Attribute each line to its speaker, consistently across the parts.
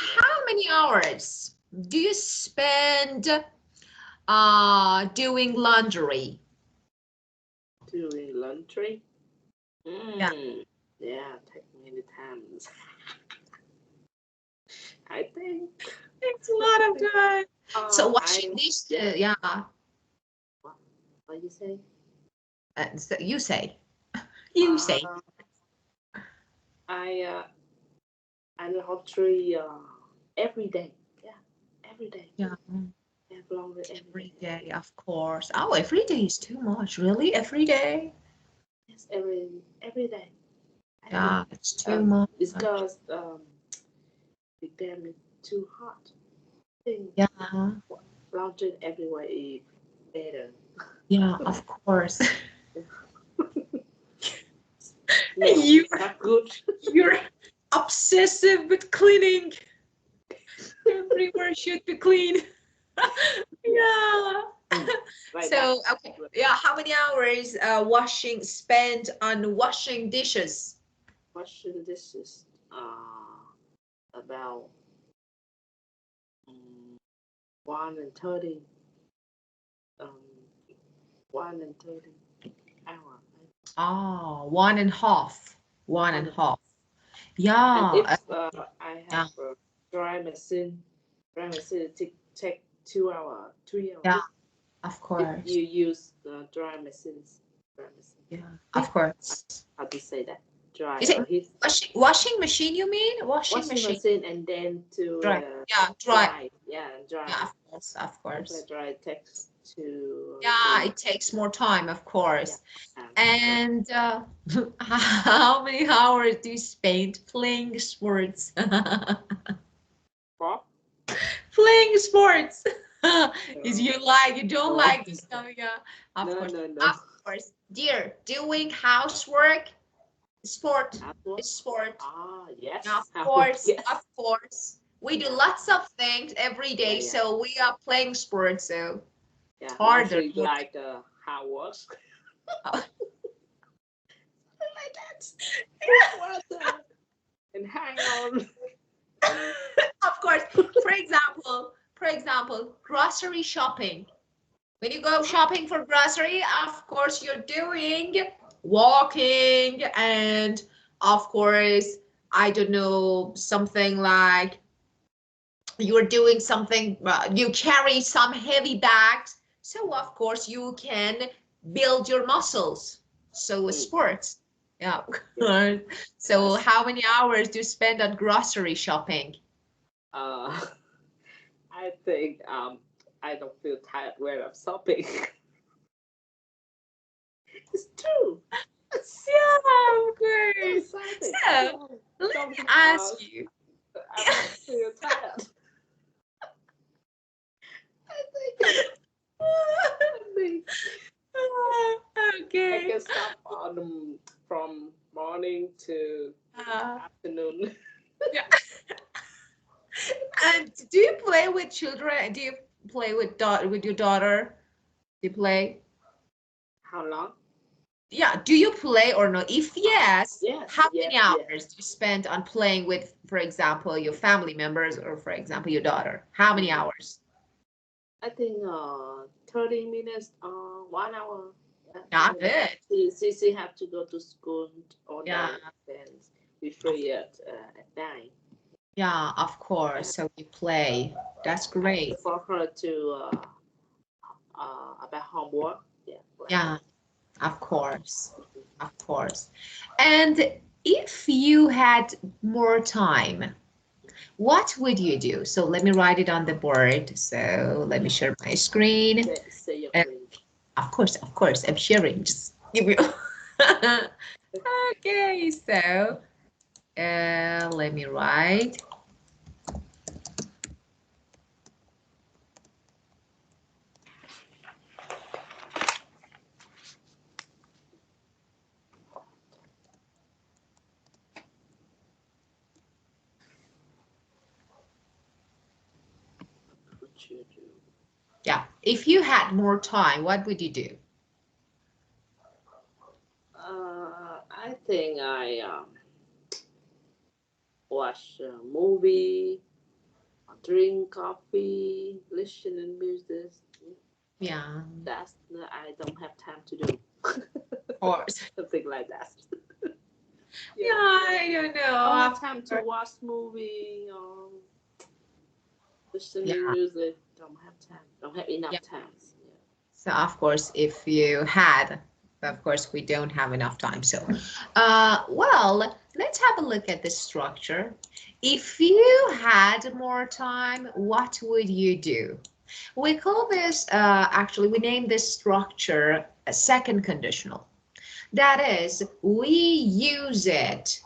Speaker 1: How many hours do you spend doing laundry?
Speaker 2: Doing laundry?
Speaker 1: Yeah,
Speaker 2: Yeah, take many times. I think.
Speaker 1: it's a lot of time. So washing
Speaker 2: I
Speaker 1: dishes,
Speaker 2: yeah.
Speaker 1: yeah.
Speaker 2: What? What you say?
Speaker 1: So you say, you say.
Speaker 2: Uh, I laundry every day. Yeah, every day.
Speaker 1: Yeah,
Speaker 2: I have laundry every
Speaker 1: every
Speaker 2: day.
Speaker 1: day, of course. Oh, every day is too much, really? Every day?
Speaker 2: Yes, every day. I think
Speaker 1: Yeah, it's too much.
Speaker 2: it's because the dam is too hot. I think
Speaker 1: Yeah,
Speaker 2: laundry everywhere is better.
Speaker 1: yeah, of course.
Speaker 2: Smell
Speaker 1: You,
Speaker 2: not good.
Speaker 1: you're obsessive with cleaning. Everywhere should be clean.
Speaker 2: Yeah,
Speaker 1: Yeah.
Speaker 2: like that.
Speaker 1: So, okay. Yeah, how many hours washing spent on washing dishes?
Speaker 2: Washing dishes. About um, 1:30. Um, 1:30 hour.
Speaker 1: Oh, one and a half. One and
Speaker 2: One,
Speaker 1: a half.
Speaker 2: and
Speaker 1: Yeah.
Speaker 2: if I
Speaker 1: Yeah.
Speaker 2: have a dry machine take 2 hour, 3 hour.
Speaker 1: Yeah. Of
Speaker 2: If
Speaker 1: course.
Speaker 2: you use the dry machine,
Speaker 1: Yeah. Of course.
Speaker 2: how to say that? Dry
Speaker 1: Is it
Speaker 2: heat
Speaker 1: washing machine you mean? Washing
Speaker 2: washing
Speaker 1: machine.
Speaker 2: machine and then to
Speaker 1: Dry. Yeah, dry.
Speaker 2: dry. Yeah,
Speaker 1: Yeah,
Speaker 2: dry.
Speaker 1: of course, of
Speaker 2: If I
Speaker 1: course.
Speaker 2: dry takes to
Speaker 1: Yeah,
Speaker 2: 3.
Speaker 1: it takes more time, of
Speaker 2: Yeah.
Speaker 1: course.
Speaker 2: Um,
Speaker 1: And how many hours do you spend playing sports?
Speaker 2: Four?
Speaker 1: Playing sports. Is
Speaker 2: No.
Speaker 1: you don't
Speaker 2: No.
Speaker 1: like this stuff, yeah. Of
Speaker 2: No,
Speaker 1: course.
Speaker 2: no, no.
Speaker 1: Of course. Dear, doing housework, sport
Speaker 2: Housework?
Speaker 1: is sport. Yeah,
Speaker 2: Yes. Housework,
Speaker 1: of
Speaker 2: yes.
Speaker 1: course. We do
Speaker 2: Yeah.
Speaker 1: lots of things every
Speaker 2: Yeah,
Speaker 1: day,
Speaker 2: yeah.
Speaker 1: so we are playing sports, so it's
Speaker 2: Yeah.
Speaker 1: harder.
Speaker 2: Laundry like housework. Like that. Put water and hang on. And
Speaker 1: Of course. For example, grocery shopping. When you go shopping for grocery, of course, you're doing walking and of course, I don't know, something like you're doing something, you carry some heavy bags. So of course you can build your muscles. So sports. Yeah.
Speaker 2: yeah.
Speaker 1: So
Speaker 2: Yes.
Speaker 1: how many hours do you spend on grocery shopping?
Speaker 2: Uh, I think I don't feel tired when I'm shopping. It's true. It's,
Speaker 1: Yeah, of
Speaker 2: yes,
Speaker 1: course.
Speaker 2: I think
Speaker 1: So let me
Speaker 2: shopping
Speaker 1: ask you.
Speaker 2: I'm not feel tired. I think I think I
Speaker 1: Okay.
Speaker 2: can stop on from morning to
Speaker 1: Uh,
Speaker 2: afternoon.
Speaker 1: yeah. And do you play with children? Do you play with with your daughter? Do you play?
Speaker 2: How long?
Speaker 1: Yeah. Do you play or no? If yes,
Speaker 2: Yes,
Speaker 1: how
Speaker 2: yes,
Speaker 1: many
Speaker 2: yes.
Speaker 1: hours do you spend on playing with, for example, your family members or, for example, your daughter? How many
Speaker 2: Mm,
Speaker 1: hours?
Speaker 2: I think 30 minutes, 1 hour. Yeah,
Speaker 1: Not
Speaker 2: 30 minutes.
Speaker 1: good.
Speaker 2: She have to go to school all
Speaker 1: Yeah.
Speaker 2: day, then we
Speaker 1: Of,
Speaker 2: free at 9.
Speaker 1: yeah, of
Speaker 2: Yeah.
Speaker 1: course. So you play. That's
Speaker 2: I
Speaker 1: great.
Speaker 2: wait for her to about homework. Yeah, like
Speaker 1: Yeah,
Speaker 2: that.
Speaker 1: of course. Of course. And if you had more time, what would you do? So let me write it on the board. So let me
Speaker 2: Yeah.
Speaker 1: share my screen.
Speaker 2: Say your
Speaker 1: Uh,
Speaker 2: please.
Speaker 1: of course, I'm sharing. Just give me. Okay, so let me write.
Speaker 2: What you do?
Speaker 1: Yeah, if you had more time, what would you do?
Speaker 2: I think I watch a movie drink coffee, listen to music.
Speaker 1: Yeah,
Speaker 2: That's I don't have time to do.
Speaker 1: of course.
Speaker 2: Something like that.
Speaker 1: Yeah,
Speaker 2: Yeah.
Speaker 1: I don't
Speaker 2: Don't
Speaker 1: know.
Speaker 2: have time to watch movie or listen to
Speaker 1: Yeah,
Speaker 2: music. Don't have time. Don't have enough
Speaker 1: yeah.
Speaker 2: time. Yeah.
Speaker 1: So of course, if you had, of course, we don't have enough time. So, well, let's have a look at the structure. If you had more time, what would you do? We call this, actually, we name this structure a second conditional. That is, we use it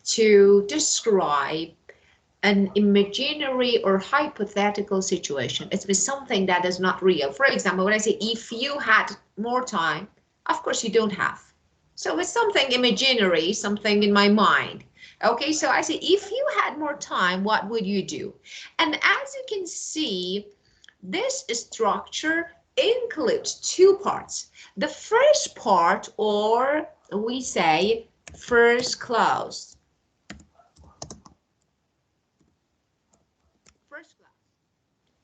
Speaker 1: to describe an imaginary or hypothetical situation. It's something that is not real. For example, when I say if you had more time, of course you don't have. So it's something imaginary, something in my mind. Okay, so I say if you had more time, what would you do? And as you can see, this structure includes two parts. The first part, or we say first clause. First clause.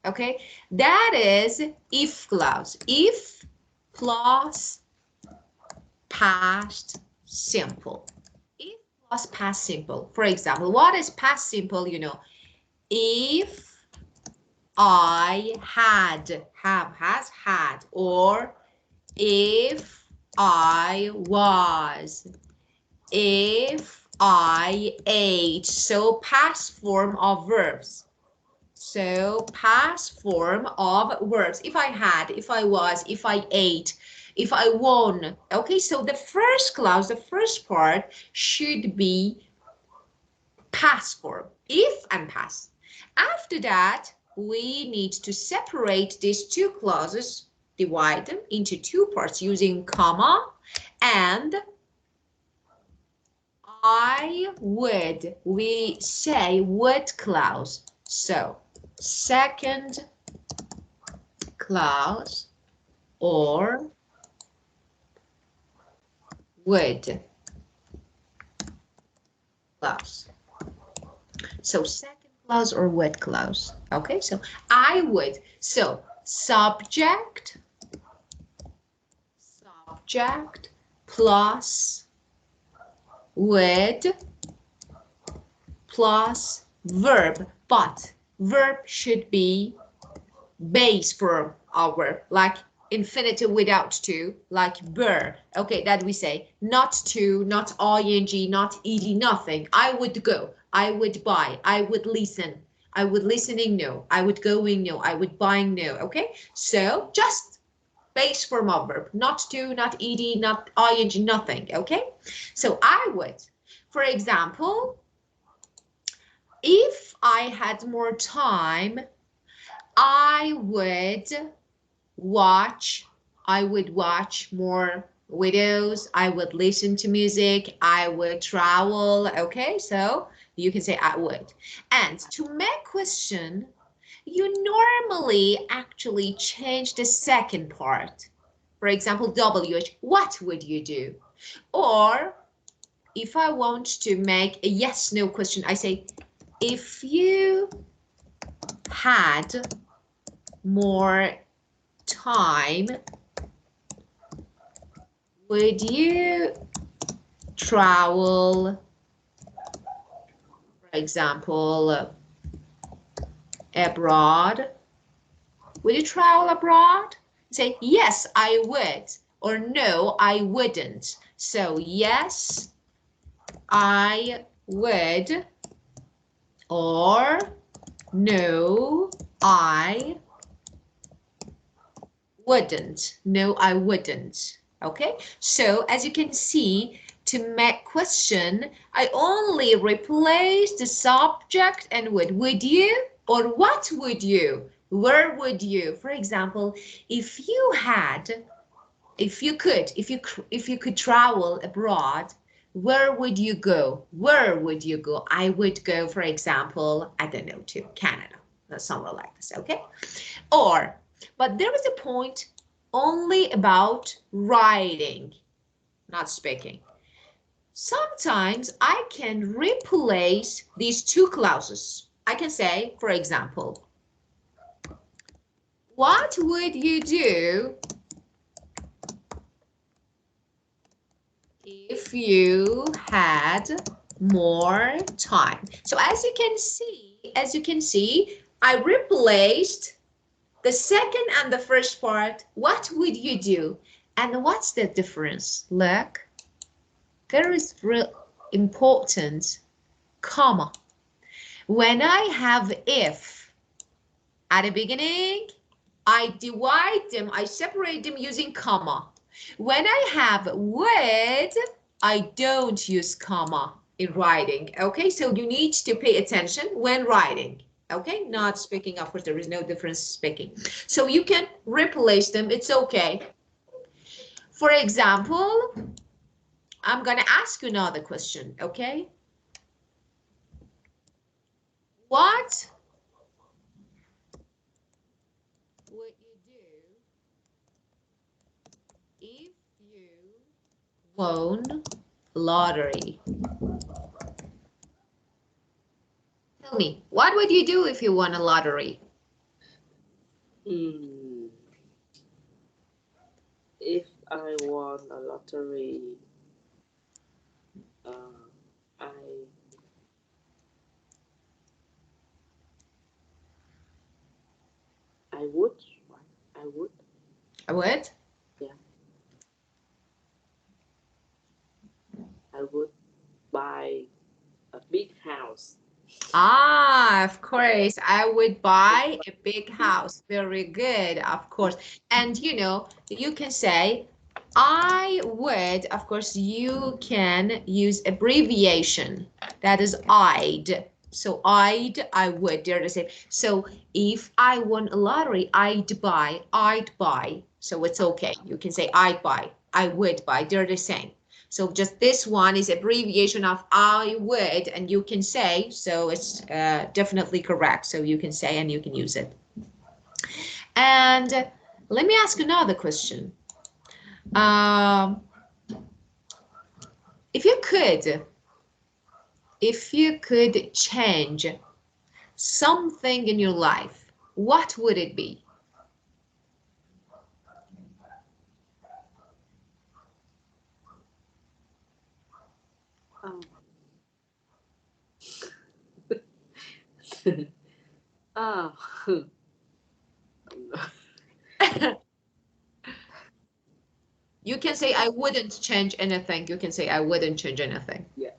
Speaker 1: Okay, that is if clause. If plus past simple. If plus past simple. For example, what is past simple? You know, if I had, have, has, had, or if I was, if I ate. So past form of verbs. So past form of verbs. If I had, if I was, if I ate, if I won. Okay, so the first clause, the first part should be past form, if and past. After that, we need to separate these two clauses, divide them into two parts using comma and I would. We say would clause. So second clause or would clause. So second clause or would clause. Okay, so I would. So subject plus would plus verb, but verb should be base form of verb, like infinitive without to, like bur. Okay, that we say not to, not ing, not ed, nothing. I would go, I would buy, I would listen, I would listening, no, I would going, no, I would buying, no. Okay, so just base form of verb, not to, not ed, not ing, nothing. Okay, so I would, for example, if I had more time, I would watch, I would watch more videos, I would listen to music, I would travel. Okay, so you can say I would. And to make question, you normally actually change the second part. For example, WH, what would you do? Or if I want to make a yes no question, I say if you had more time, would you travel, for example, abroad? Would you travel abroad? Say, yes, I would, or no, I wouldn't. So, yes, I would, or no, I wouldn't. No, I wouldn't. Okay, so as you can see, to make question, I only replace the subject and would you, or what would you, where would you. For example, if you had, if you could travel abroad, where would you go? Where would you go? I would go, for example, I don't know, to Canada, somewhere like this. Okay, or but there is a point only about writing, not speaking. Sometimes I can replace these two clauses. I can say, for example, what would you do if you had more time? So as you can see, I replaced the second and the first part. What would you do? And what's the difference? Look, there is real important comma. When I have if at the beginning, I divide them, I separate them using comma. When I have would, I don't use comma in writing. Okay, so you need to pay attention when writing. Okay, not speaking, of course, there is no difference speaking. So you can replace them, it's okay. For example, I'm gonna ask you another question, okay? What would you do if you won lottery? Tell me, what would you do if you won a lottery?
Speaker 2: If I won a lottery, uh, I I would, right? I would,
Speaker 1: I would?
Speaker 2: yeah, I would buy a big house.
Speaker 1: Ah, of course, I would buy a big house. Very good, of course. And you know, you can say, I would, of course, you can use abbreviation. That is I'd. So I would, they're the same. So if I won a lottery, I'd buy. So it's okay. You can say I'd buy, I would buy, they're the same. So just this one is abbreviation of I would, and you can say, so it's definitely correct. So you can say and you can use it. And let me ask another question. Um, if you could change something in your life, what would it be?
Speaker 2: Um, ah,
Speaker 1: You can say I wouldn't change anything. You can say I wouldn't change anything.
Speaker 2: yeah,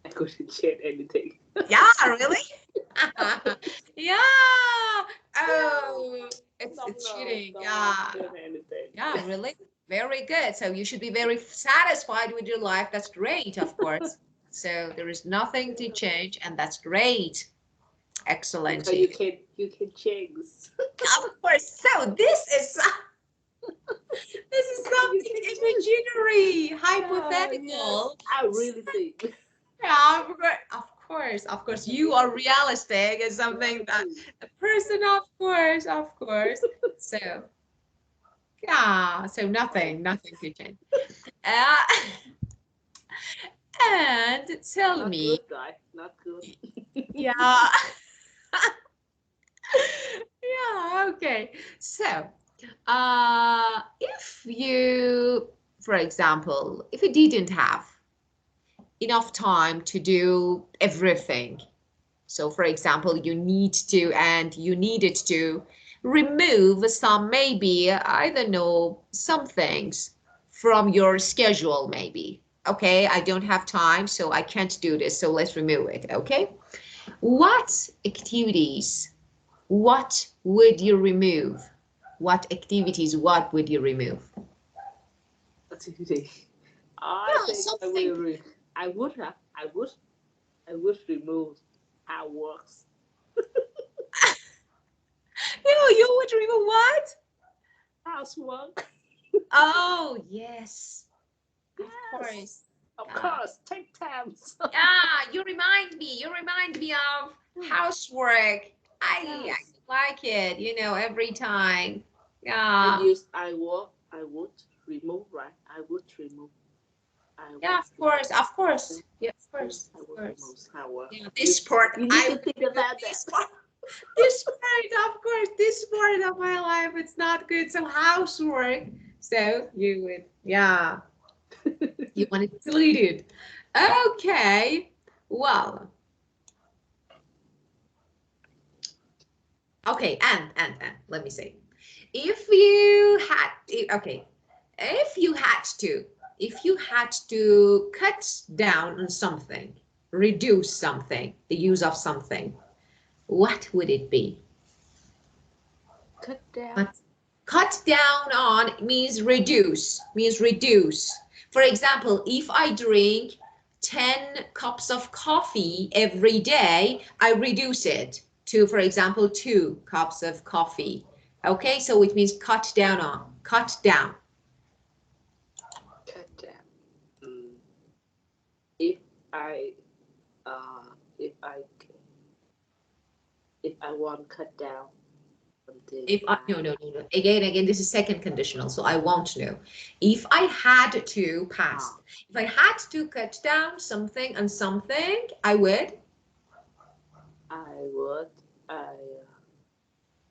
Speaker 2: I couldn't change anything.
Speaker 1: Yeah, really? Yeah. Oh, it's cheating. Yeah.
Speaker 2: Change anything.
Speaker 1: Yeah, really? Very good. So you should be very satisfied with your life. That's great, of course. So there is nothing to change, and that's great. Excellent.
Speaker 2: Because you can change.
Speaker 1: Of course. So this is
Speaker 2: You
Speaker 1: something
Speaker 2: can change.
Speaker 1: imaginary,
Speaker 2: Yes,
Speaker 1: hypothetical.
Speaker 2: I really think.
Speaker 1: Yeah, of course, you are realistic. It's something that
Speaker 2: Reality.
Speaker 1: a person, of course. So yeah, so nothing to change. Uh, and tell
Speaker 2: Not
Speaker 1: me,
Speaker 2: good, guy. Not good.
Speaker 1: yeah, yeah, okay. So, if you, for example, if you didn't have enough time to do everything, so for example, you needed to remove some, maybe, I don't know, some things from your schedule, maybe. Okay, I don't have time, so I can't do this, so let's remove it, okay? What activities, what would you remove? What activities, what would you remove?
Speaker 2: Activity. I
Speaker 1: Yeah,
Speaker 2: think I
Speaker 1: something.
Speaker 2: will. I would have. I would remove how works.
Speaker 1: You would remove what?
Speaker 2: Housework.
Speaker 1: Oh, yes, of
Speaker 2: Yes.
Speaker 1: course.
Speaker 2: Of
Speaker 1: Yeah.
Speaker 2: course. Take time.
Speaker 1: Yeah, you remind me of housework. I
Speaker 2: Yes.
Speaker 1: like it, every time.
Speaker 2: I
Speaker 1: Yeah.
Speaker 2: use I work. I would remove, right? I would remove.
Speaker 1: Yeah, of course, of course. Yeah, of course,
Speaker 2: I
Speaker 1: of
Speaker 2: was the
Speaker 1: course.
Speaker 2: most hard.
Speaker 1: Yeah, this part,
Speaker 2: You need
Speaker 1: I
Speaker 2: to
Speaker 1: would
Speaker 2: think
Speaker 1: do
Speaker 2: about
Speaker 1: this
Speaker 2: that.
Speaker 1: part. This part, of course, this part of my life, it's not good. So housework. So you would, yeah, you want to delete it. Okay. Well, okay, and let me say, if you had, okay, if you had to cut down on something, reduce something, the use of something, what would it be?
Speaker 2: Cut down.
Speaker 1: Cut, cut down on means reduce, means reduce. For example, if I drink 10 cups of coffee every day, I reduce it to, for example, 2 cups of coffee. Okay, so it means cut down on, cut down.
Speaker 2: Cut down. Mm. If I uh if I if I want cut down something,
Speaker 1: If I, no, no, no, no. Again, this is second conditional, so I won't know. If I had to pass,
Speaker 2: uh,
Speaker 1: if I had to cut down something and something, I would.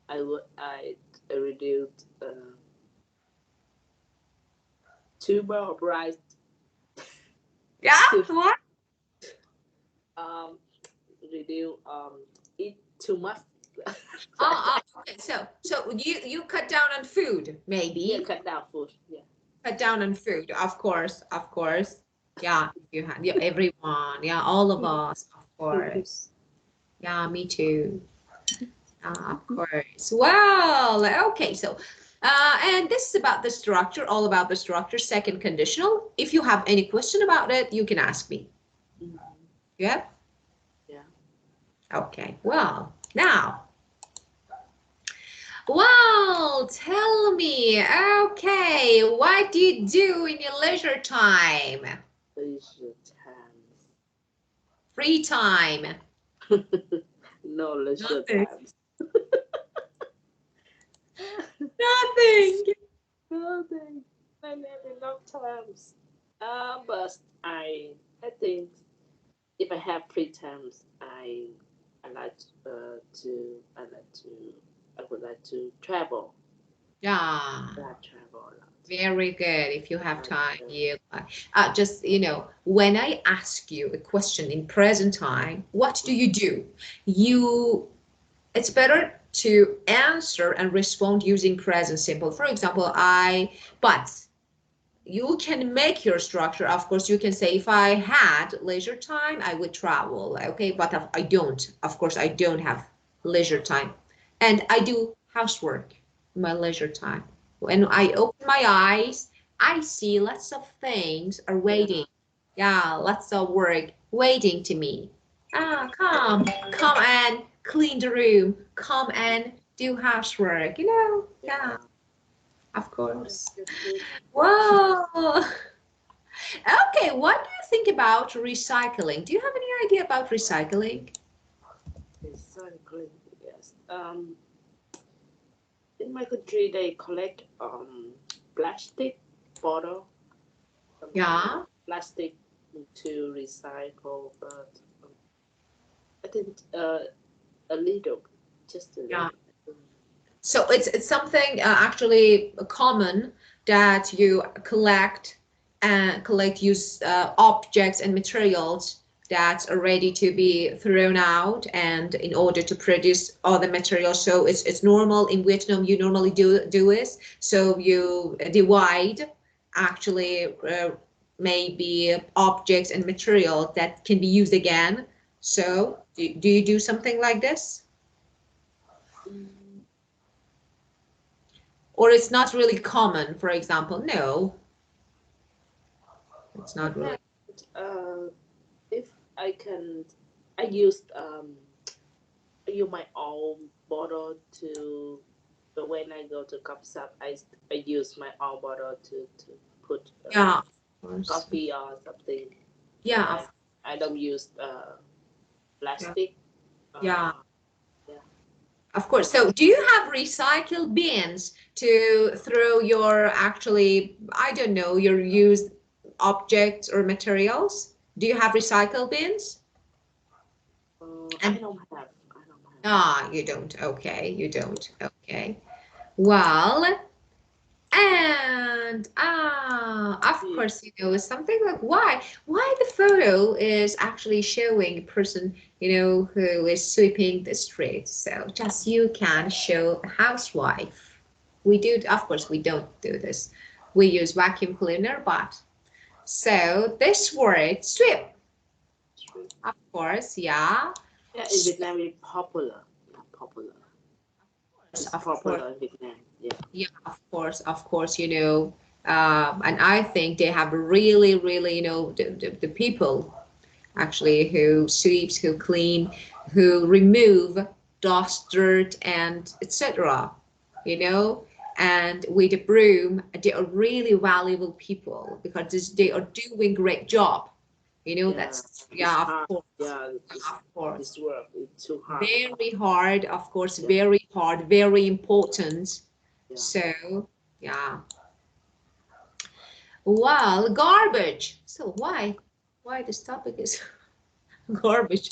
Speaker 2: I would I reduce two more of rice
Speaker 1: Yeah,
Speaker 2: to
Speaker 1: what?
Speaker 2: um reduce eat too much.
Speaker 1: Okay. So you cut down on food,
Speaker 2: Yeah,
Speaker 1: maybe.
Speaker 2: cut down food. Yeah.
Speaker 1: Cut down on food, of course, of course. Yeah, if you had, yeah, everyone, yeah, all of us, of course. Yeah, me too. Of course. Well, okay. So, and this is about the structure, all about the structure, second conditional. If you have any question about it, you can ask me.
Speaker 2: Mhm.
Speaker 1: Yeah?
Speaker 2: Yeah.
Speaker 1: Okay. Well, now, well, tell me, okay, what do you do in your leisure time?
Speaker 2: Leisure times.
Speaker 1: Free time?
Speaker 2: No leisure
Speaker 1: Nothing.
Speaker 2: times.
Speaker 1: Nothing.
Speaker 2: Nothing. I have enough times. But I think if I have free times, I like I would like to travel.
Speaker 1: Yeah.
Speaker 2: I like travel a lot.
Speaker 1: Very good. If you
Speaker 2: I
Speaker 1: have
Speaker 2: like
Speaker 1: time,
Speaker 2: travel.
Speaker 1: you just, when I ask you a question in present time, what do? You, it's better to answer and respond using present simple. For example, but you can make your structure. Of course, you can say, if I had leisure time, I would travel. Okay, but if I don't, of course, I don't have leisure time. And I do housework in my leisure time. When I open my eyes, I see lots of things are
Speaker 2: Yeah.
Speaker 1: waiting. Yeah, lots of work waiting to me. Come and clean the room. Come and do housework. Yeah,
Speaker 2: Yeah.
Speaker 1: of course.
Speaker 2: That's good.
Speaker 1: Wow. Okay, what do you think about recycling? Do you have any idea about recycling?
Speaker 2: Recycling. Yes. In my country, they collect plastic bottle, something like
Speaker 1: Yeah.
Speaker 2: plastic to recycle, but I think a little, just a
Speaker 1: Yeah.
Speaker 2: little.
Speaker 1: So it's something actually common that you collect use objects and materials that are ready to be thrown out, and in order to produce other materials. So it's normal in Vietnam. You normally do this. So you divide actually maybe objects and material that can be used again. So do you do something like this?
Speaker 2: Mm,
Speaker 1: Or it's not really common, for example? No, it's not really.
Speaker 2: depends. If I can, I used I use my own bottle to. But when I go to coffee shop, I use my own bottle to put
Speaker 1: Yeah, of course.
Speaker 2: coffee or something. But
Speaker 1: Yeah,
Speaker 2: I don't use
Speaker 1: yeah,
Speaker 2: plastic.
Speaker 1: yeah,
Speaker 2: Yeah.
Speaker 1: of course. So do you have recycle bins to throw your actually, I don't know, your used objects or materials? Do you have recycle bins?
Speaker 2: I don't have.
Speaker 1: Ah, you don't. Okay, you don't. Okay. Well, and of course, you know, something like why the photo is actually showing a person, you know, who is sweeping the street. So just you can show a housewife. We do, of course, we don't do this. We use vacuum cleaner, but so this word sweep, of course, yeah.
Speaker 2: Yeah, in Vietnam it's popular. Popular. It's
Speaker 1: Of course.
Speaker 2: popular in Vietnam. Yeah.
Speaker 1: Yeah, of course, you know, and I think they have really, really, you know, the people actually who sweeps, who clean, who remove dust, dirt, and etc. You know, and with the broom, they are really valuable people because they are doing great job. You know,
Speaker 2: Yeah.
Speaker 1: that's
Speaker 2: It's
Speaker 1: yeah, of
Speaker 2: hard.
Speaker 1: course,
Speaker 2: Yeah.
Speaker 1: of course.
Speaker 2: This work is too hard.
Speaker 1: Very hard, of course,
Speaker 2: Yeah.
Speaker 1: very hard, very important.
Speaker 2: Yeah.
Speaker 1: So, yeah. Well, garbage. So why this topic is garbage?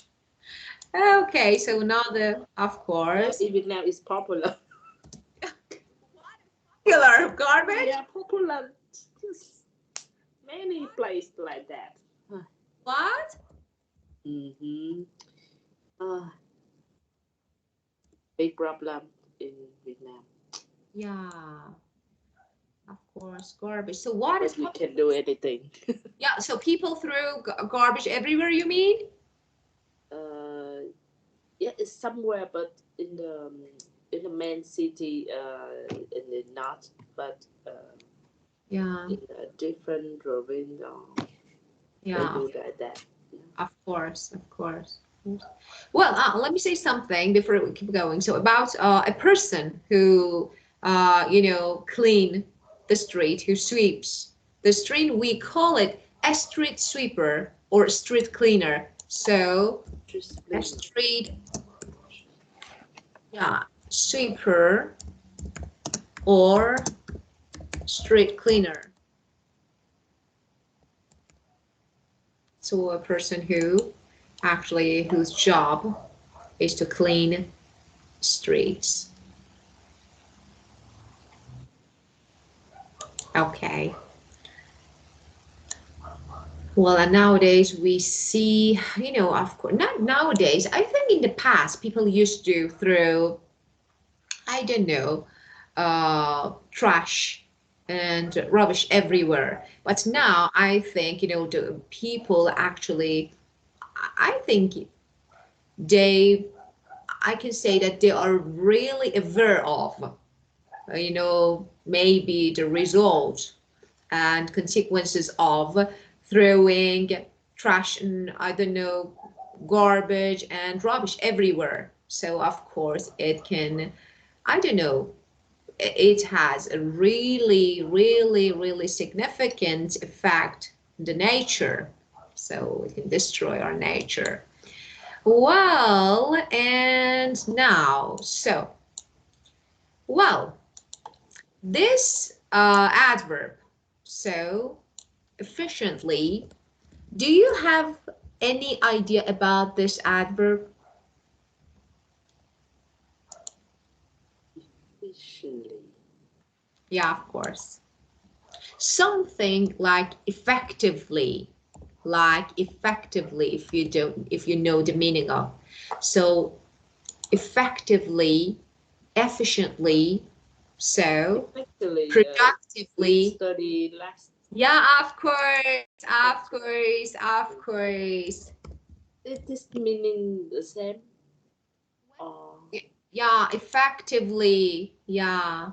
Speaker 1: Okay, so another, of
Speaker 2: Yeah,
Speaker 1: course,
Speaker 2: in Vietnam it's popular.
Speaker 1: killer of garbage.
Speaker 2: Yeah, popular. Just many places like that.
Speaker 1: What?
Speaker 2: Mm-hmm. Uh, big problem in Vietnam.
Speaker 1: Yeah, of course, garbage. So what is
Speaker 2: But we can do anything.
Speaker 1: yeah, so people throw garbage everywhere, you mean?
Speaker 2: uh, yeah, it's somewhere, but in the main city, in the north, but
Speaker 1: Yeah,
Speaker 2: in a different province, they
Speaker 1: yeah,
Speaker 2: do that.
Speaker 1: of course, of course. Well, let me say something before we keep going. So about a person who, you know, clean the street, who sweeps the street, we call it a street sweeper or street cleaner. So
Speaker 2: Just
Speaker 1: a
Speaker 2: cleaner.
Speaker 1: street, yeah, sweeper or street cleaner. So a person who actually whose job is to clean streets. Okay. Well, and nowadays we see, you know, of course, not nowadays. I think in the past people used to throw, I don't know, trash and rubbish everywhere. But now I think, you know, the people actually, I think they, I can say that they are really aware of, you know, maybe the results and consequences of throwing trash and I don't know garbage and rubbish everywhere. So of course it can, I don't know, it has a really, really, really significant effect on the nature. So it can destroy our nature. Well, and now, so, well, this adverb, so efficiently. Do you have any idea about this adverb?
Speaker 2: Efficiently.
Speaker 1: Yeah, of course. Something like effectively, if you don't, if you know the meaning of. So effectively, efficiently, so
Speaker 2: Actually, we
Speaker 1: productively.
Speaker 2: studied last.
Speaker 1: Yeah, of course, of course, of course.
Speaker 2: Is this meaning the same? Or
Speaker 1: Yeah, effectively. Yeah,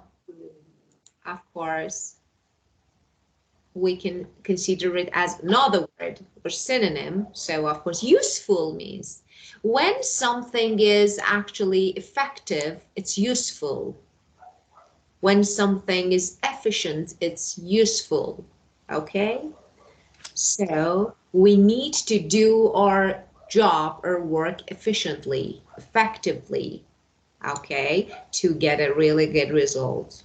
Speaker 1: of course. We can consider it as another word or synonym. So of course, useful means when something is actually effective, it's useful. When something is efficient, it's useful. Okay? So we need to do our job or work efficiently, effectively, okay, to get a really good result.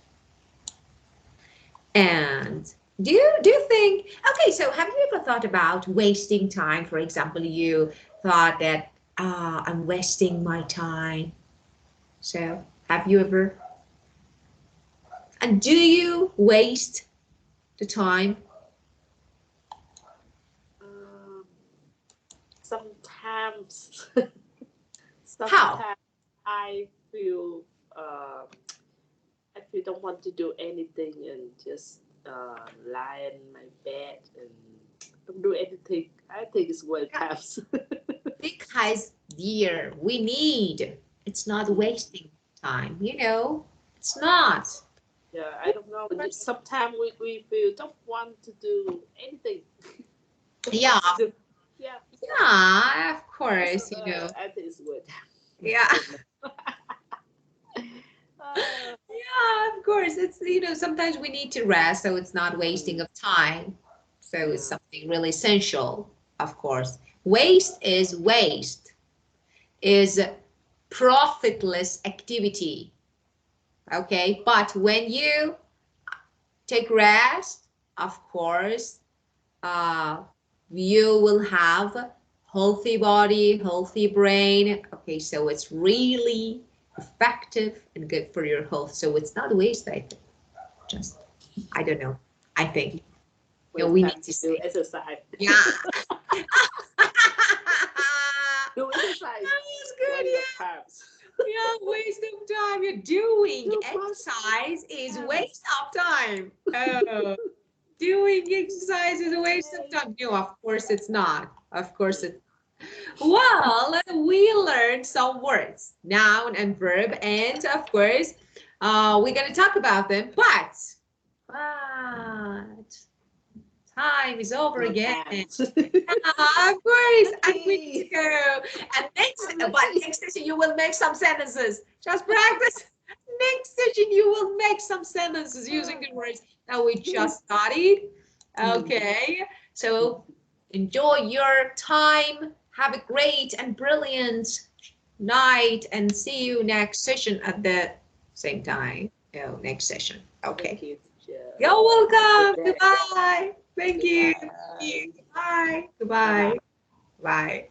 Speaker 1: And Do you think, okay, so have you ever thought about wasting time? For example, you thought that I'm wasting my time. So have you ever, and do you waste the time?
Speaker 2: Um, sometimes,
Speaker 1: How?
Speaker 2: sometimes I feel uh, I feel don't want to do anything and just lie in my bed and don't do anything. I think it's what times.
Speaker 1: Because, dear, we need, it's not wasting time, it's not.
Speaker 2: Yeah, I don't know. Sometimes we feel don't want to do anything. Don't
Speaker 1: Yeah,
Speaker 2: want to do. Yeah,
Speaker 1: yeah, of
Speaker 2: that's
Speaker 1: course,
Speaker 2: I think it's what.
Speaker 1: yeah.
Speaker 2: I don't know. uh,
Speaker 1: Yeah, of course. It's, sometimes we need to rest, so it's not wasting
Speaker 2: mm,
Speaker 1: of time. So it's
Speaker 2: yeah.
Speaker 1: something really essential, of course. Waste is profitless activity. Okay, but when you take rest, of course, uh, you will have healthy body, healthy brain. Okay, so it's really effective and good for your health. So it's not waste, I think. Just, I don't know. I think,
Speaker 2: When it's
Speaker 1: we
Speaker 2: time
Speaker 1: need to
Speaker 2: to do
Speaker 1: say,
Speaker 2: exercise,
Speaker 1: yeah.
Speaker 2: do exercise
Speaker 1: That was good,
Speaker 2: while you have
Speaker 1: yeah.
Speaker 2: times.
Speaker 1: Yeah, waste of time. You're doing
Speaker 2: Too much
Speaker 1: exercise is
Speaker 2: times.
Speaker 1: waste of time. Oh, doing exercise is a waste of time. No, of course it's not. Of course it's. Well, we learned some words, noun and verb, and of course, we're gonna talk about them. But time is over
Speaker 2: No
Speaker 1: again.
Speaker 2: times.
Speaker 1: Of course, and we need to
Speaker 2: Lucky.
Speaker 1: go. And
Speaker 2: I'm
Speaker 1: but
Speaker 2: lucky.
Speaker 1: next session you will make some sentences. Just practice. Next session you will make some sentences using the words that we just studied. Okay, so enjoy your time. Have a great and brilliant night, and see you next session at the same time. Oh, next session.
Speaker 2: Thank
Speaker 1: Okay.
Speaker 2: you, teacher.
Speaker 1: You're
Speaker 2: Good
Speaker 1: welcome.
Speaker 2: day.
Speaker 1: Goodbye. Thank you. Thank you.
Speaker 2: Goodbye.
Speaker 1: Bye.
Speaker 2: Bye bye.
Speaker 1: Goodbye. Bye.